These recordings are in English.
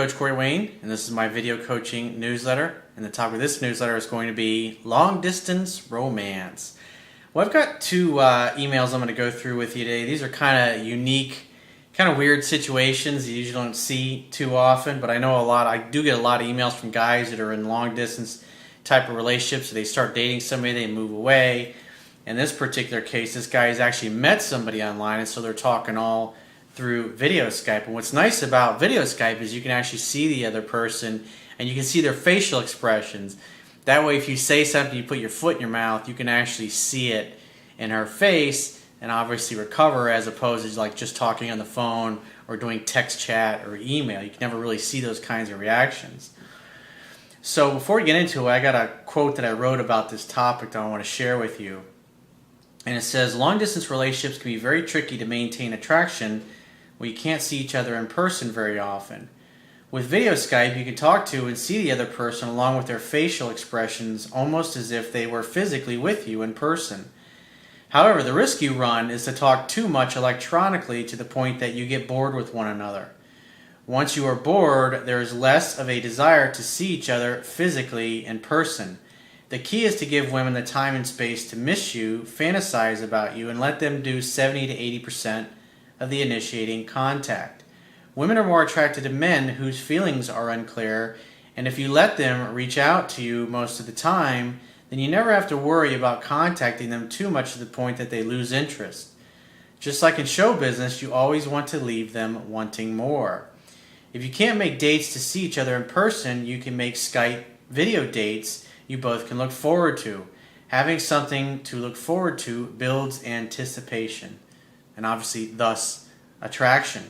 Coach Corey Wayne, and this is my video coaching newsletter. And the topic of this newsletter is going to be long distance romance. Well, I've got two emails I'm going to go through with you today. These are kind of unique, kind of weird situations you usually don't see too often, but I know I do get a lot of emails from guys that are in long distance type of relationships. So they start dating somebody, they move away. In this particular case, this guy has actually met somebody online, and so they're talking all through video Skype. And what's nice about video Skype is you can actually see the other person and you can see their facial expressions. That way, if you say something, you put your foot in your mouth, you can actually see it in her face and obviously recover, as opposed to like just talking on the phone or doing text chat or email. You can never really see those kinds of reactions. So before we get into it, I got a quote that I wrote about this topic that I want to share with you. And it says, long distance relationships can be very tricky to maintain attraction when you can't see each other in person very often. With video Skype, you can talk to and see the other person along with their facial expressions almost as if they were physically with you in person. However, the risk you run is to talk too much electronically to the point that you get bored with one another. Once you are bored, there is less of a desire to see each other physically in person. The key is to give women the time and space to miss you, fantasize about you, and let them do 70 to 80% of the initiating contact. Women are more attracted to men whose feelings are unclear, and if you let them reach out to you most of the time, then you never have to worry about contacting them too much to the point that they lose interest. Just like in show business, you always want to leave them wanting more. If you can't make dates to see each other in person, you can make Skype video dates you both can look forward to. Having something to look forward to builds anticipation, and obviously thus attraction.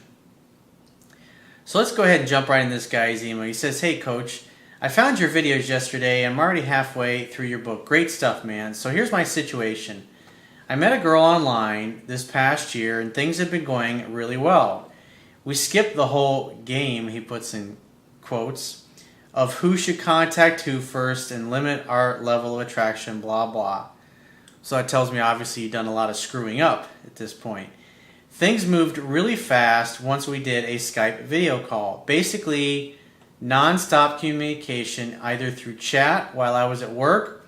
So let's go ahead and jump right in this guy's email. He says, "Hey coach, I found your videos yesterday. I'm already halfway through your book. Great stuff, man. So here's my situation. I met a girl online this past year and things have been going really well. We skipped the whole game," he puts in quotes, "of who should contact who first and limit our level of attraction, blah, blah." So that tells me obviously you've done a lot of screwing up at this point. Things moved really fast once we did a Skype video call. Basically, non-stop communication either through chat while I was at work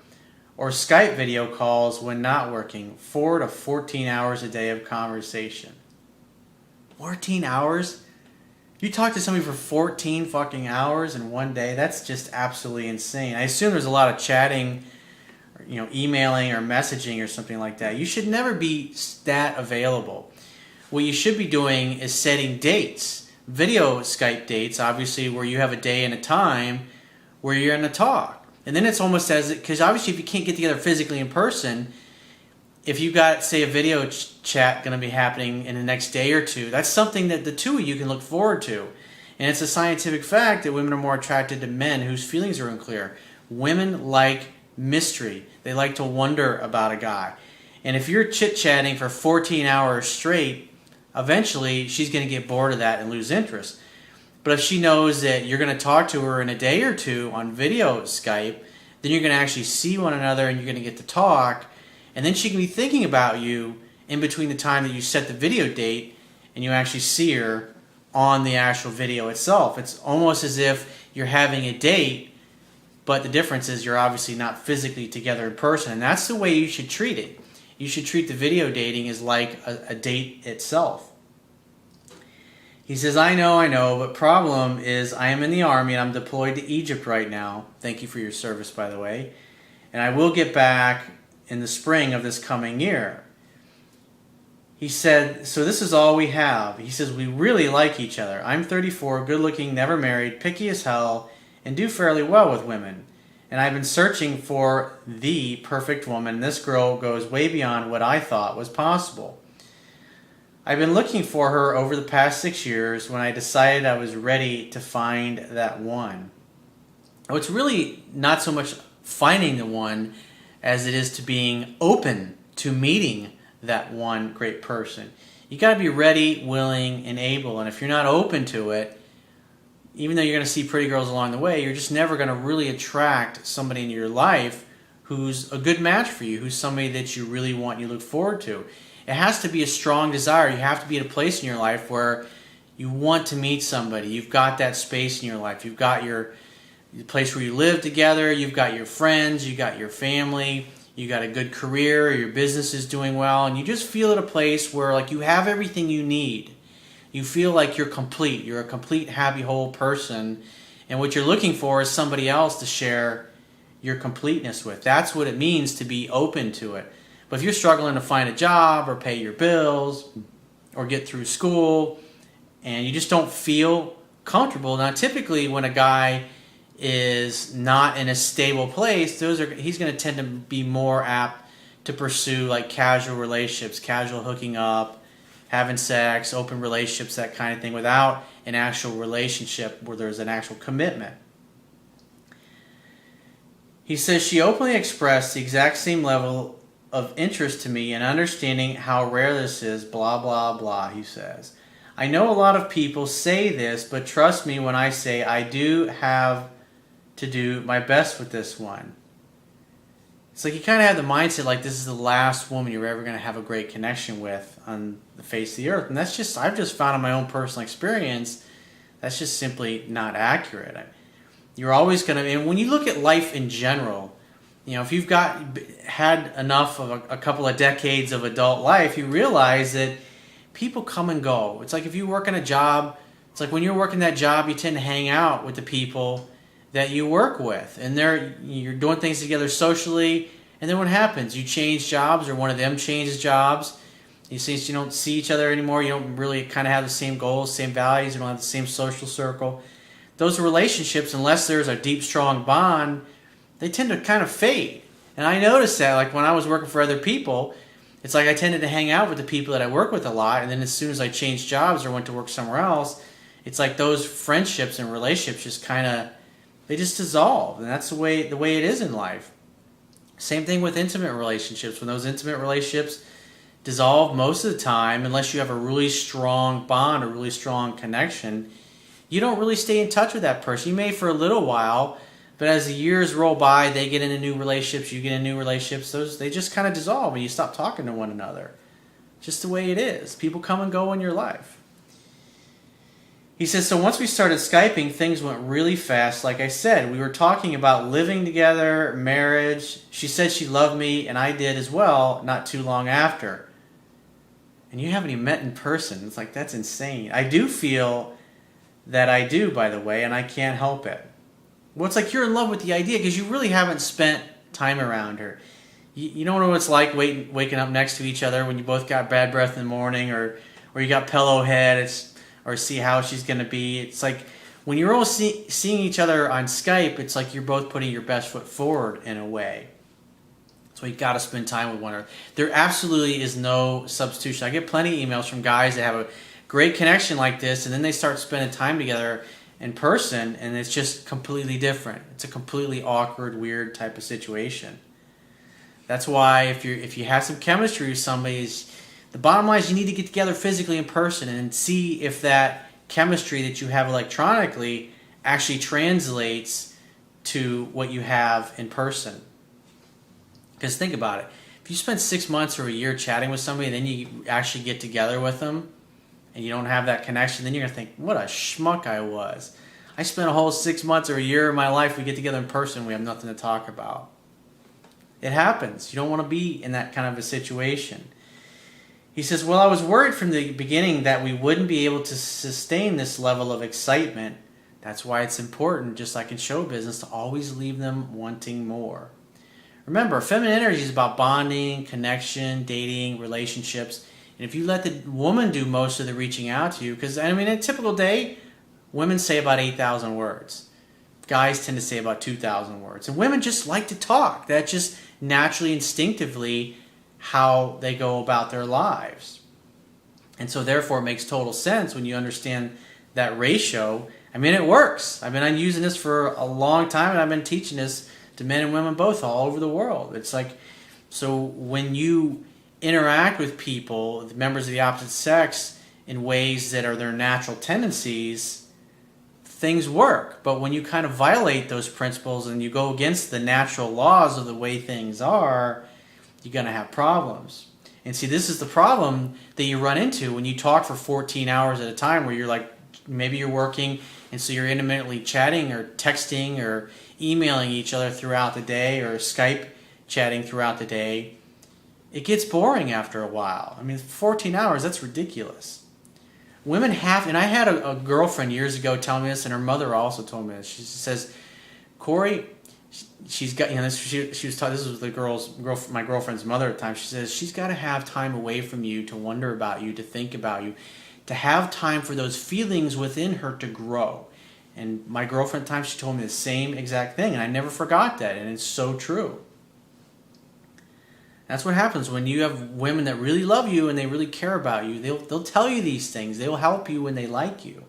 or Skype video calls when not working. 4 to 14 hours a day of conversation. 14 hours? You talk to somebody for 14 fucking hours in one day? That's just absolutely insane. I assume there's a lot of chatting, emailing or messaging or something like that. You should never be that available. What you should be doing is setting dates, video Skype dates, obviously, where you have a day and a time where you're going to talk. And then it's almost as, because obviously if you can't get together physically in person, if you got, say, a video chat going to be happening in the next day or two, that's something that the two of you can look forward to. And it's a scientific fact that women are more attracted to men whose feelings are unclear. Women like mystery. They like to wonder about a guy. And if you're chit-chatting for 14 hours straight, eventually she's going to get bored of that and lose interest. But if she knows that you're going to talk to her in a day or two on video Skype, then you're going to actually see one another and you're going to get to talk. And then she can be thinking about you in between the time that you set the video date and you actually see her on the actual video itself. It's almost as if you're having a date, but the difference is you're obviously not physically together in person. And that's the way you should treat it. You should treat the video dating as like a date itself. He says, I know, but problem is I am in the Army and I'm deployed to Egypt right now. Thank you for your service, by the way. And I will get back in the spring of this coming year. He said, so this is all we have. He says, we really like each other. I'm 34, good looking, never married, picky as hell, and do fairly well with women. And I've been searching for the perfect woman. This girl goes way beyond what I thought was possible. I've been looking for her over the past 6 years when I decided I was ready to find that one. Now, it's really not so much finding the one as it is to being open to meeting that one great person. You got to be ready, willing, and able. And if you're not open to it, even though you're going to see pretty girls along the way, you're just never going to really attract somebody in your life who's a good match for you, who's somebody that you really want and you look forward to. It has to be a strong desire. You have to be at a place in your life where You want to meet somebody. You've got that space in your life. You've got the place where you live together. You've got your friends. You've got your family. You got a good career. Your business is doing well. And you just feel at a place where like you have everything you need. You feel like you're complete. You're a complete, happy, whole person. And what you're looking for is somebody else to share your completeness with. That's what it means to be open to it. But if you're struggling to find a job or pay your bills or get through school and you just don't feel comfortable, now typically when a guy is not in a stable place, he's going to tend to be more apt to pursue like casual relationships, casual hooking up, having sex, open relationships, that kind of thing, without an actual relationship where there's an actual commitment. He says, she openly expressed the exact same level of interest to me and understanding how rare this is, blah, blah, blah, he says. I know a lot of people say this, but trust me when I say I do have to do my best with this one. It's like you kind of have the mindset like this is the last woman you're ever going to have a great connection with on the face of the earth. And I've just found in my own personal experience, that's just simply not accurate. You're always going to, and when you look at life in general, if you've had enough of a couple of decades of adult life, you realize that people come and go. It's like if you work in a job, it's like when you're working that job, you tend to hang out with the people that you work with, and you're doing things together socially, and then what happens? You change jobs, or one of them changes jobs. You don't see each other anymore. You don't really kind of have the same goals, same values. You don't have the same social circle. Those relationships, unless there's a deep, strong bond, they tend to kind of fade. And I noticed that, like when I was working for other people, it's like I tended to hang out with the people that I work with a lot, and then as soon as I changed jobs or went to work somewhere else, it's like those friendships and relationships just kind of, they just dissolve, and that's the way it is in life. Same thing with intimate relationships. When those intimate relationships dissolve most of the time, unless you have a really strong bond, a really strong connection, you don't really stay in touch with that person. You may for a little while, but as the years roll by, they get into new relationships, you get into new relationships, they just kind of dissolve and you stop talking to one another. Just the way it is. People come and go in your life. He says, so once we started Skyping, things went really fast. Like I said, we were talking about living together, marriage. She said she loved me, and I did as well, not too long after. And you haven't even met in person. It's like, that's insane. I do feel that I do, by the way, and I can't help it. Well, it's like you're in love with the idea because you really haven't spent time around her. You don't know what it's like waking up next to each other when you both got bad breath in the morning, or you got pillow head. Or see how she's going to be. It's like when you're all seeing each other on Skype, it's like you're both putting your best foot forward in a way. So you got to spend time with one another. There absolutely is no substitution. I get plenty of emails from guys that have a great connection like this, and then they start spending time together in person, and it's just completely different. It's a completely awkward, weird type of situation. That's why if you have some chemistry with somebody, the bottom line is you need to get together physically in person and see if that chemistry that you have electronically actually translates to what you have in person. Because think about it. If you spend 6 months or a year chatting with somebody and then you actually get together with them and you don't have that connection, then you're going to think, what a schmuck I was. I spent a whole 6 months or a year of my life, we get together in person, we have nothing to talk about. It happens. You don't want to be in that kind of a situation. He says, well, I was worried from the beginning that we wouldn't be able to sustain this level of excitement. That's why it's important, just like in show business, to always leave them wanting more. Remember, feminine energy is about bonding, connection, dating, relationships. And if you let the woman do most of the reaching out to you, because, I mean, in a typical day, women say about 8,000 words. Guys tend to say about 2,000 words. And women just like to talk. That's just naturally, instinctively how they go about their lives. And so therefore it makes total sense when you understand that ratio. I mean, it works. I've been using this for a long time, and I've been teaching this to men and women both all over the world. It's like, so when you interact with people, members of the opposite sex, in ways that are their natural tendencies, things work. But when you kind of violate those principles and you go against the natural laws of the way things are, you're going to have problems. And see, this is the problem that you run into when you talk for 14 hours at a time, where you're like maybe you're working, and so you're intermittently chatting or texting or emailing each other throughout the day, or Skype chatting throughout the day. It gets boring after a while. I mean, 14 hours, that's ridiculous. Women have, and I had a girlfriend years ago tell me this, and her mother also told me this. She says, Corey, she's got, she was taught, this was my girlfriend's mother at the time. She says, she's got to have time away from you to wonder about you, to think about you, to have time for those feelings within her to grow. And my girlfriend at the time, she told me the same exact thing, and I never forgot that, and it's so true. That's what happens when you have women that really love you and they really care about you. They'll tell you these things. They'll help you when they like you.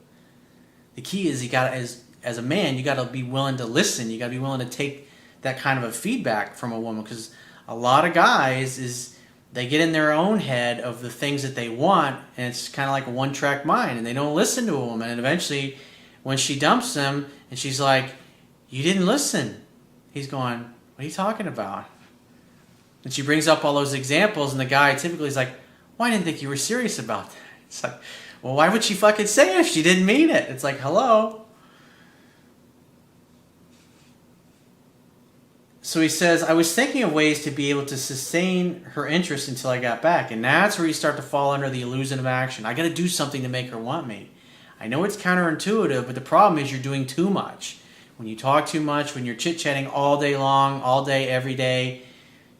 The key is you got as a man, you got to be willing to listen. You got to be willing to take that kind of a feedback from a woman, because a lot of guys they get in their own head of the things that they want, and it's kind of like a one-track mind, and they don't listen to a woman. And eventually, when she dumps him and she's like, "You didn't listen," he's going, "What are you talking about?" And she brings up all those examples, and the guy typically is like, "Well, I didn't think you were serious about that." It's like, well, why would she fucking say it if she didn't mean it? It's like, hello. So he says, I was thinking of ways to be able to sustain her interest until I got back. And that's where you start to fall under the illusion of action. I got to do something to make her want me. I know it's counterintuitive, but the problem is you're doing too much. When you talk too much, when you're chit-chatting all day long, all day, every day,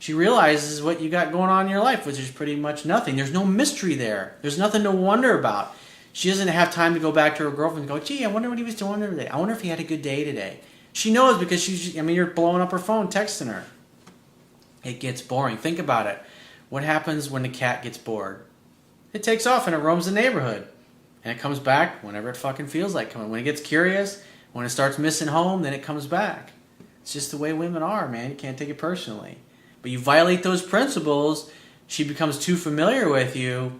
she realizes what you got going on in your life, which is pretty much nothing. There's no mystery there. There's nothing to wonder about. She doesn't have time to go back to her girlfriend and go, gee, I wonder what he was doing today. I wonder if he had a good day today. She knows because you're blowing up her phone, texting her. It gets boring. Think about it. What happens when the cat gets bored? It takes off and it roams the neighborhood. And it comes back whenever it fucking feels like coming. When it gets curious, when it starts missing home, then it comes back. It's just the way women are, man. You can't take it personally. But you violate those principles, she becomes too familiar with you,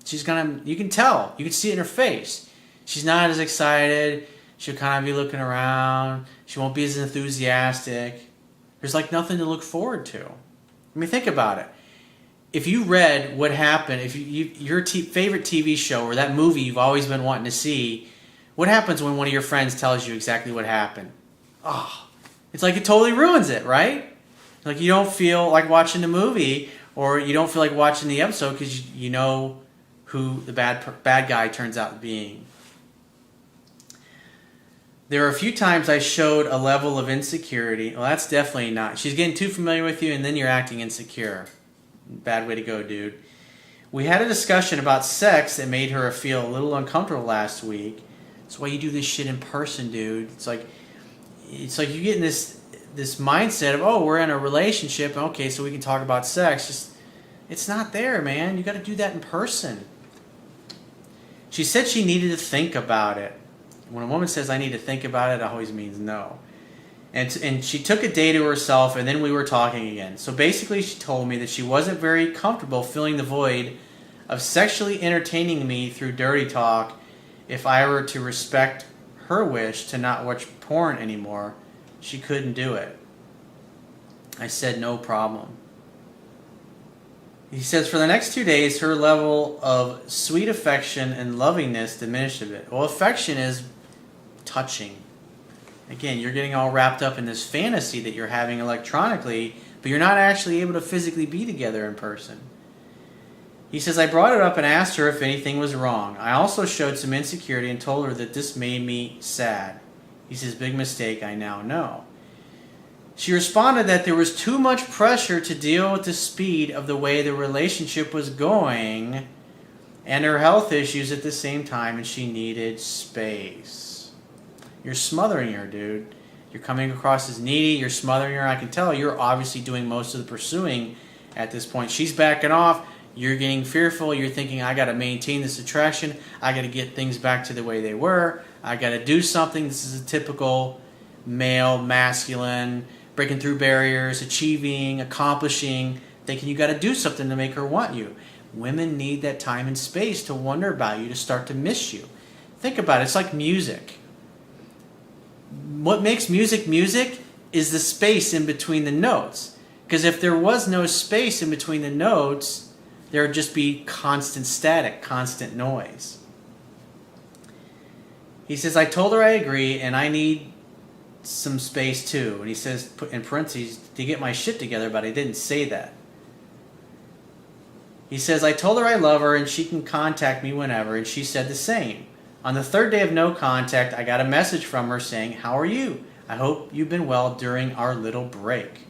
you can tell, you can see it in her face. She's not as excited, she'll kind of be looking around, she won't be as enthusiastic. There's like nothing to look forward to. I mean, think about it. If you read what happened, if your favorite TV show or that movie you've always been wanting to see, what happens when one of your friends tells you exactly what happened? Oh, it's like it totally ruins it, right? Like you don't feel like watching the movie, or you don't feel like watching the episode because you know who the bad guy turns out being. There are a few times I showed a level of insecurity. Well, that's definitely not. She's getting too familiar with you, and then you're acting insecure. Bad way to go, dude. We had a discussion about sex that made her feel a little uncomfortable last week. That's why you do this shit in person, dude. It's like you get in this mindset of, oh, we're in a relationship, okay, so we can talk about sex. It's not there, man. You got to do that in person. She said she needed to think about it. When a woman says, I need to think about it always means no. And she took a day to herself, and then we were talking again. So basically she told me that she wasn't very comfortable filling the void of sexually entertaining me through dirty talk if I were to respect her wish to not watch porn anymore. She couldn't do it. I said, no problem. He says, for the next 2 days, her level of sweet affection and lovingness diminished a bit. Well, affection is touching. Again, you're getting all wrapped up in this fantasy that you're having electronically, but you're not actually able to physically be together in person. He says, I brought it up and asked her if anything was wrong. I also showed some insecurity and told her that this made me sad. He says, big mistake, I now know. She responded that there was too much pressure to deal with the speed of the way the relationship was going and her health issues at the same time, and she needed space. You're smothering her, dude. You're coming across as needy. You're smothering her. I can tell you're obviously doing most of the pursuing at this point. She's backing off. You're getting fearful. You're thinking, I got to maintain this attraction. I got to get things back to the way they were. I got to do something. This is a typical male, masculine, breaking through barriers, achieving, accomplishing, thinking you got to do something to make her want you. Women need that time and space to wonder about you, to start to miss you. Think about it. It's like music. What makes music music is the space in between the notes. Because if there was no space in between the notes, there would just be constant static, constant noise. He says, I told her I agree and I need some space too. And he says, put in parentheses, to get my shit together, but I didn't say that. He says, I told her I love her and she can contact me whenever, and she said the same. On the third day of no contact, I got a message from her saying, how are you? I hope you've been well during our little break.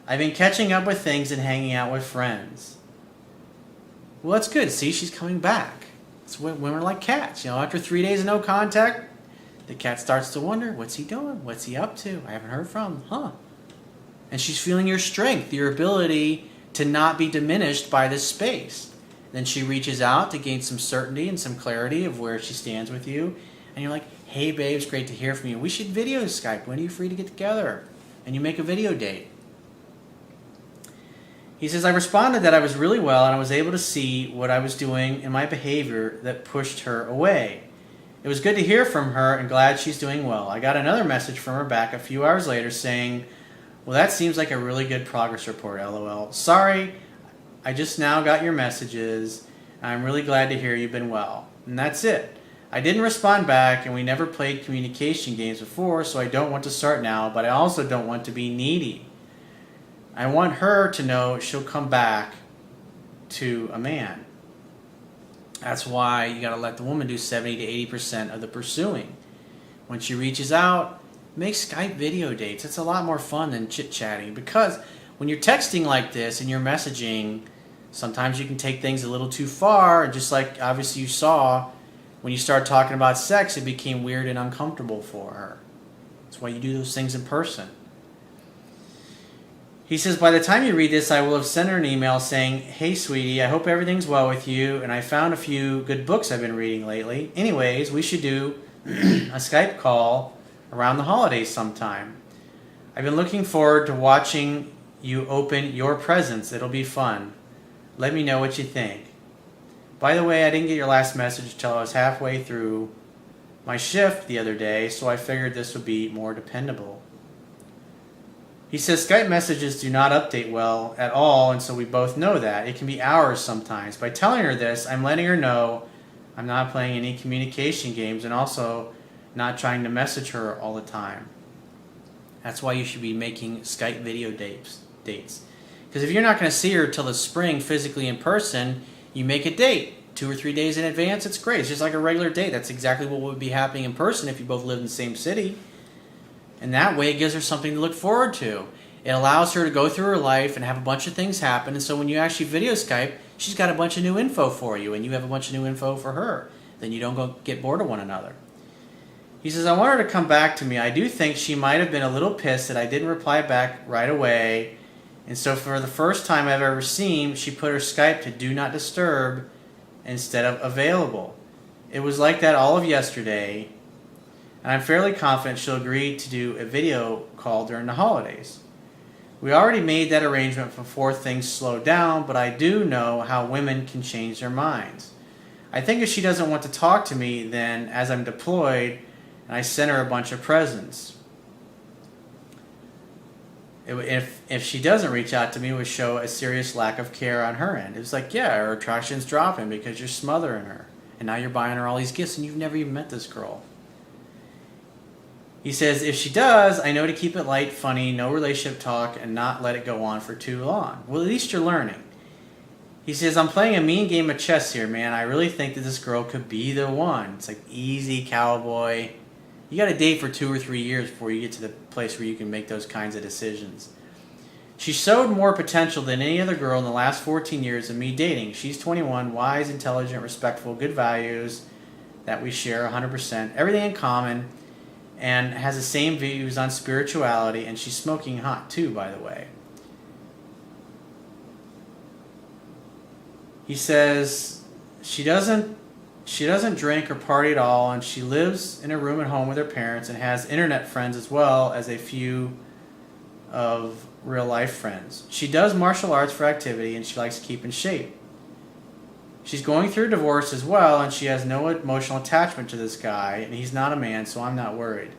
I've been catching up with things and hanging out with friends. Well, that's good. See, she's coming back. It's women are like cats. You know, after 3 days of no contact, the cat starts to wonder, what's he doing? What's he up to? I haven't heard from him. Huh? And she's feeling your strength, your ability to not be diminished by this space. Then she reaches out to gain some certainty and some clarity of where she stands with you. And you're like, hey, babe, it's great to hear from you. We should video Skype. When are you free to get together? And you make a video date. He says, I responded that I was really well and I was able to see what I was doing in my behavior that pushed her away. It was good to hear from her and glad she's doing well. I got another message from her back a few hours later saying, well, that seems like a really good progress report, LOL. Sorry, I just now got your messages. I'm really glad to hear you've been well. And that's it. I didn't respond back and we never played communication games before, so I don't want to start now, but I also don't want to be needy. I want her to know she'll come back to a man. That's why you got to let the woman do 70 to 80% of the pursuing. When she reaches out, make Skype video dates. It's a lot more fun than chit-chatting, because when you're texting like this and you're messaging, sometimes you can take things a little too far. Just like obviously you saw when you start talking about sex, it became weird and uncomfortable for her. That's why you do those things in person. He says, by the time you read this, I will have sent her an email saying, hey, sweetie, I hope everything's well with you, and I found a few good books I've been reading lately. Anyways, we should do a Skype call around the holidays sometime. I've been looking forward to watching you open your presents. It'll be fun. Let me know what you think. By the way, I didn't get your last message until I was halfway through my shift the other day, so I figured this would be more dependable. He says Skype messages do not update well at all, and so we both know that. It can be hours sometimes. By telling her this, I'm letting her know I'm not playing any communication games and also not trying to message her all the time. That's why you should be making Skype video dates. Because if you're not going to see her till the spring physically in person, you make a date 2 or 3 days in advance. It's great. It's just like a regular date. That's exactly what would be happening in person if you both live in the same city. And that way it gives her something to look forward to. It allows her to go through her life and have a bunch of things happen. And so when you actually video Skype, she's got a bunch of new info for you, and you have a bunch of new info for her. Then you don't go get bored of one another. He says, I want her to come back to me. I do think she might have been a little pissed that I didn't reply back right away. And so for the first time I've ever seen, she put her Skype to do not disturb instead of available. It was like that all of yesterday. And I'm fairly confident she'll agree to do a video call during the holidays. We already made that arrangement before things slowed down, but I do know how women can change their minds. I think if she doesn't want to talk to me, then as I'm deployed, and I sent her a bunch of presents. If she doesn't reach out to me, it would show a serious lack of care on her end. It's like, yeah, her attraction's dropping because you're smothering her. And now you're buying her all these gifts and you've never even met this girl. He says, if she does, I know to keep it light, funny, no relationship talk, and not let it go on for too long. Well, at least you're learning. He says, I'm playing a mean game of chess here, man. I really think that this girl could be the one. It's like easy cowboy. You got to date for 2 or 3 years before you get to the place where you can make those kinds of decisions. She showed more potential than any other girl in the last 14 years of me dating. She's 21, wise, intelligent, respectful, good values that we share 100%, everything in common, and has the same views on spirituality, and she's smoking hot too, by the way. He says she doesn't drink or party at all, and she lives in a room at home with her parents and has internet friends as well as a few of real life friends. She does martial arts for activity, and she likes to keep in shape. She's going through a divorce as well, and she has no emotional attachment to this guy, and he's not a man, so I'm not worried.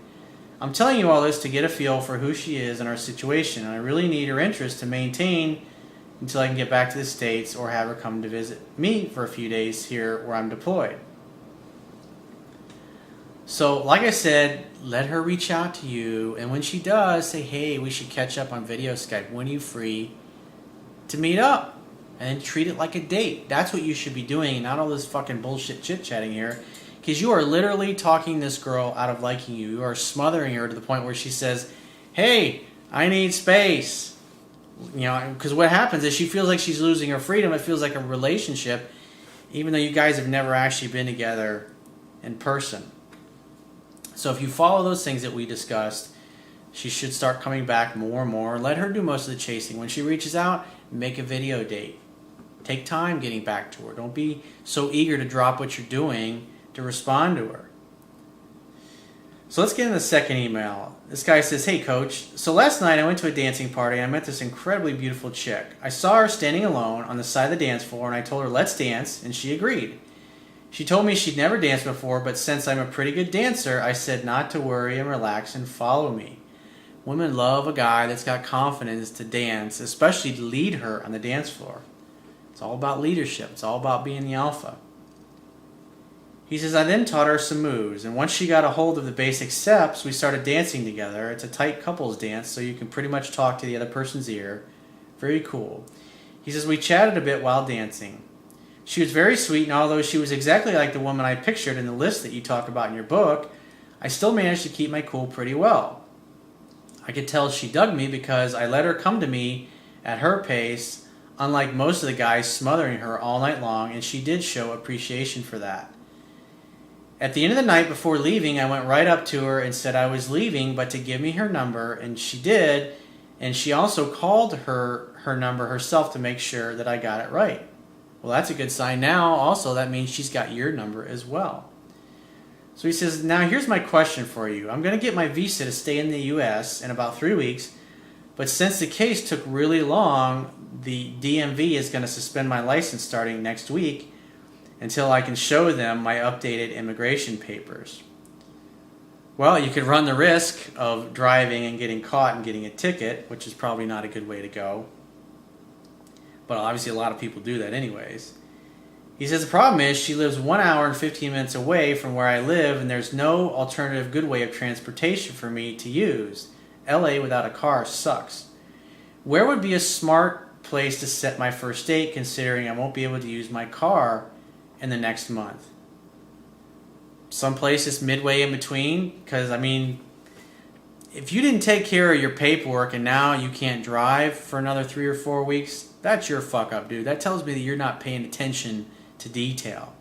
I'm telling you all this to get a feel for who she is and our situation, and I really need her interest to maintain until I can get back to the States or have her come to visit me for a few days here where I'm deployed. So, like I said, let her reach out to you, and when she does, say, hey, we should catch up on video Skype. When are you free to meet up? And treat it like a date. That's what you should be doing, and not all this fucking bullshit chit-chatting here. Because you are literally talking this girl out of liking you. You are smothering her to the point where she says, hey, I need space. You know, because what happens is she feels like she's losing her freedom. It feels like a relationship, even though you guys have never actually been together in person. So if you follow those things that we discussed, she should start coming back more and more. Let her do most of the chasing. When she reaches out, make a video date. Take time getting back to her. Don't be so eager to drop what you're doing to respond to her. So let's get into the second email. This guy says, hey coach, so last night I went to a dancing party and I met this incredibly beautiful chick. I saw her standing alone on the side of the dance floor and I told her let's dance, and she agreed. She told me she'd never danced before, but since I'm a pretty good dancer, I said not to worry and relax and follow me. Women love a guy that's got confidence to dance, especially to lead her on the dance floor. It's all about leadership. It's all about being the alpha. He says, I then taught her some moves, and once she got a hold of the basic steps, we started dancing together. It's a tight couples dance, so you can pretty much talk to the other person's ear. Very cool. He says, we chatted a bit while dancing. She was very sweet, and although she was exactly like the woman I pictured in the list that you talk about in your book, I still managed to keep my cool pretty well. I could tell she dug me because I let her come to me at her pace, unlike most of the guys smothering her all night long, and she did show appreciation for that. At the end of the night before leaving, I went right up to her and said I was leaving, but to give me her number, and she did, and she also called her number herself to make sure that I got it right. Well, that's a good sign. Now, also, that means she's got your number as well. So he says, now here's my question for you. I'm going to get my visa to stay in the U.S. in about 3 weeks, but since the case took really long, the DMV is going to suspend my license starting next week until I can show them my updated immigration papers. Well, you could run the risk of driving and getting caught and getting a ticket, which is probably not a good way to go. But obviously a lot of people do that anyways. He says the problem is she lives 1 hour and 15 minutes away from where I live, and there's no alternative good way of transportation for me to use. LA without a car sucks. Where would be a smart place to set my first date, considering I won't be able to use my car in the next month? Some places midway in between, because I mean, if you didn't take care of your paperwork and now you can't drive for another 3 or 4 weeks, that's your fuck up, dude. That tells me that you're not paying attention to detail.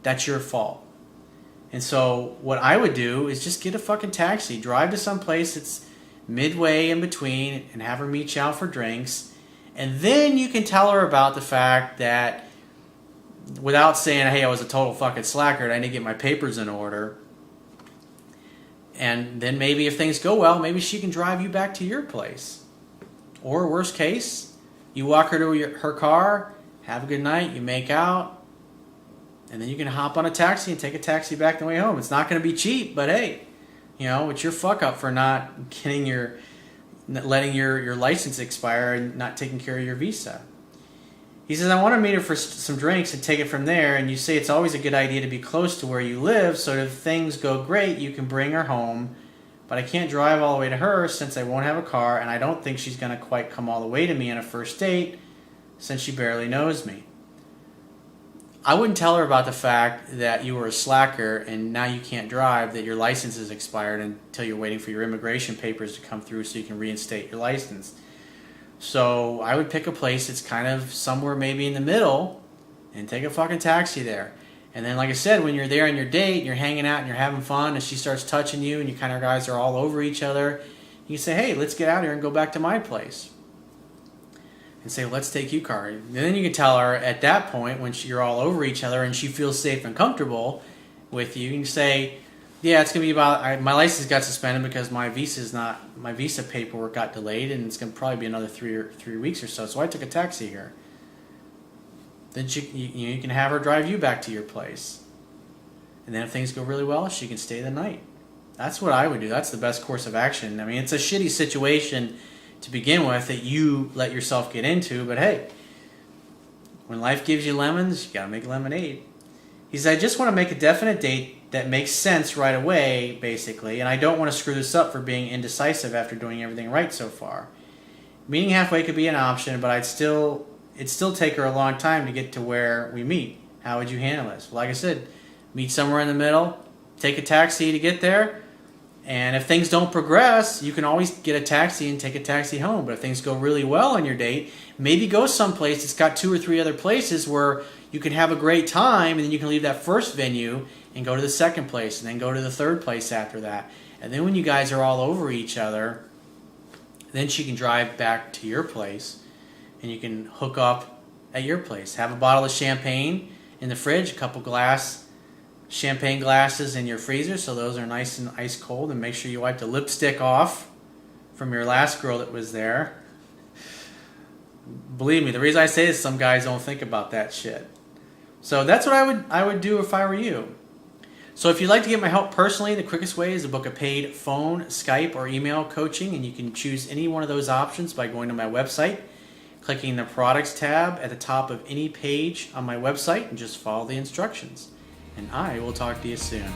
That's your fault. And so what I would do is just get a fucking taxi, drive to some place that's midway in between, and have her meet you out for drinks. And then you can tell her about the fact that, without saying, hey, I was a total fucking slacker and I need to get my papers in order. And then maybe if things go well, maybe she can drive you back to your place. Or worst case, you walk her to her car, have a good night, you make out, and then you can hop on a taxi and take a taxi back the way home. It's not going to be cheap, but hey, you know, it's your fuck up for not letting your license expire and not taking care of your visa. He says, I want to meet her for some drinks and take it from there, and you say it's always a good idea to be close to where you live, so if things go great, you can bring her home, but I can't drive all the way to her since I won't have a car, and I don't think she's going to quite come all the way to me on a first date since she barely knows me. I wouldn't tell her about the fact that you were a slacker and now you can't drive, that your license is expired until you're waiting for your immigration papers to come through so you can reinstate your license. So I would pick a place that's kind of somewhere maybe in the middle and take a fucking taxi there. And then, like I said, when you're there on your date and you're hanging out and you're having fun and she starts touching you and you kind of guys are all over each other, you say, hey, let's get out of here and go back to my place. And say, let's take you car. And then you can tell her at that point when you're all over each other and she feels safe and comfortable with you, you can say, yeah, it's going to be about, my license got suspended because my visa paperwork got delayed, and it's going to probably be another 3 weeks or so I took a taxi here. Then you can have her drive you back to your place. And then if things go really well, she can stay the night. That's what I would do. That's the best course of action. I mean, it's a shitty situation to begin with that you let yourself get into, but hey, when life gives you lemons, you got to make lemonade. He says, I just want to make a definite date that makes sense right away, basically, and I don't want to screw this up for being indecisive after doing everything right so far. Meeting halfway could be an option, but it'd still take her a long time to get to where we meet. How would you handle this? Well, like I said, meet somewhere in the middle, take a taxi to get there, and if things don't progress, you can always get a taxi and take a taxi home. But if things go really well on your date, maybe go someplace that's got 2 or 3 other places where you can have a great time, and then you can leave that first venue and go to the second place, and then go to the third place after that. And then when you guys are all over each other, then she can drive back to your place, and you can hook up at your place. Have a bottle of champagne in the fridge, a couple champagne glasses in your freezer, so those are nice and ice cold, and make sure you wipe the lipstick off from your last girl that was there. Believe me, the reason I say this, some guys don't think about that shit. So that's what I would do if I were you. So if you'd like to get my help personally, the quickest way is to book a paid phone, Skype, or email coaching, and you can choose any one of those options by going to my website, clicking the Products tab at the top of any page on my website, and just follow the instructions. And I will talk to you soon.